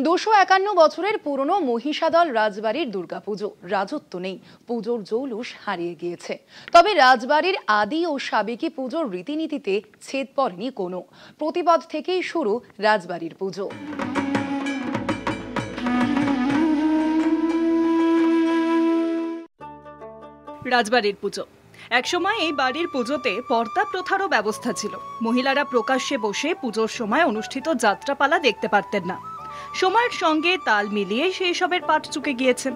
251 বছরের পুরনো মহিষাদল রাজবাড়ির দুর্গাপুজো রাজত্ব নেই, পুজোর জৌলুস হারিয়ে গিয়েছে। তবে রাজবাড়ির আদি ও সাবেকি পুজোর রীতিনীতিতে ছেদ পড়েনি কোনো। প্রতিপদ থেকেই শুরু রাজবাড়ির পুজো। রাজবাড়ির পুজো একসময় এই বাড়ির পুজোতে পর্দা প্রথারও ব্যবস্থা ছিল। মহিলারা প্রকাশ্যে বসে পুজোর সময় অনুষ্ঠিত যাত্রাপালা দেখতে পারতেন না। সময়ের সঙ্গে তাল মিলিয়ে সেই সবের পাট চুকে গিয়েছেন।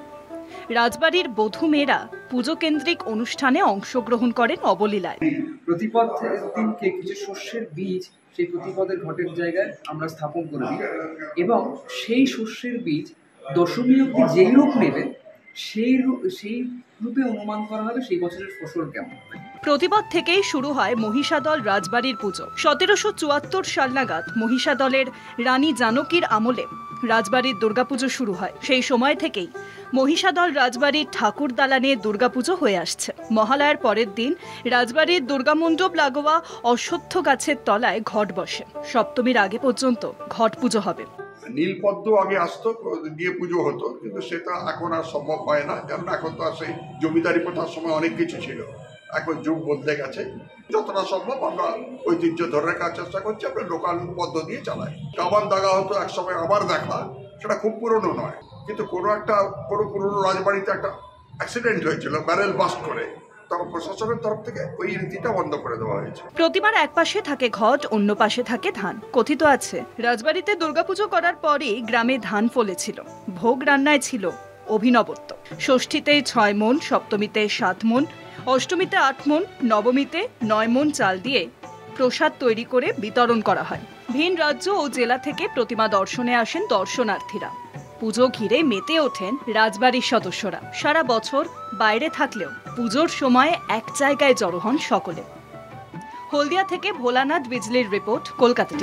রাজবাড়ির বধূ মেয়েরা পুজো কেন্দ্রিক অনুষ্ঠানে অংশগ্রহণ করেন অবলীলায়। প্রতিপদ দিনকে কিছু শস্যের বীজ সেই প্রতিপদের ঘটের জায়গায় আমরা স্থাপন করে দিই এবং সেই শস্যের বীজ দশমী অবধি যেই রূপ নেবে সেই রূপে অনুমান করা হবে সেই বছরের ফসল কেমন। প্রতিপদ থেকেই শুরু হয় মহিষাদল রাজবাড়ির পুজো। 1774 সাল নাগাদ মহিষাদলের রানী জানকীর আমলে রাজবাড়ির দুর্গাপুজো শুরু হয়। সেই সময় থেকেই মহিষাদল রাজবাড়ির ঠাকুর দালানে দুর্গাপুজো হয়ে আসছে। মহালয়ার পরের দিন রাজবাড়ির দুর্গামণ্ডপ লাগোয়া অশ্বত্থ গাছের তলায় ঘট বসে। সপ্তমীর আগে পর্যন্ত ঘট পুজো হবে। নীলপদ্ম আগে আসতো, দিয়ে পুজো হতো, কিন্তু সেটা এখন আর সম্ভব হয় না, কারণ এখন তো আর সেই জমিদারি প্রথার সময় অনেক কিছু ছিল। এখন যুগ বদলে গেছে। যতটা সম্ভব আমরা ঐতিহ্য ধরে রাখার চেষ্টা করছি, আমরা লোকাল পদ্ধতি দিয়ে চালাই। কামান দাগা হতো একসময়, আবার দেখা, সেটা খুব পুরনো নয়, কিন্তু কোনো পুরনো রাজবাড়িতে একটা অ্যাক্সিডেন্ট হয়েছিল ব্যারেল বাস্ট করে, তখন প্রশাসনের তরফ থেকে ওই রীতিটা বন্ধ করে দেওয়া হয়েছে। প্রতিমার এক পাশে থাকে ঘট, অন্য পাশে থাকে ধান। কথিত আছে রাজবাড়িতে দুর্গাপুজো করার পরই গ্রামে ধান ফলেছিল। ভোগ রান্নায় ছিল অভিনবত্ব। ষষ্ঠীতে 6 মণ, সপ্তমীতে 7 মণ, অষ্টমীতে 8 মণ, নবমীতে 9 মণ চাল দিয়ে প্রসাদ তৈরি করে বিতরণ করা হয়। ভিন রাজ্য ও জেলা থেকে প্রতিমা দর্শনে আসেন দর্শনার্থীরা। পুজো ঘিরে মেতে ওঠেন রাজবাড়ির সদস্যরা। সারা বছর বাইরে থাকলেও পুজোর সময় এক জায়গায় জড়ো হন সকলে। হলদিয়া থেকে ভোলানাথ বিজলির রিপোর্ট, কলকাতা।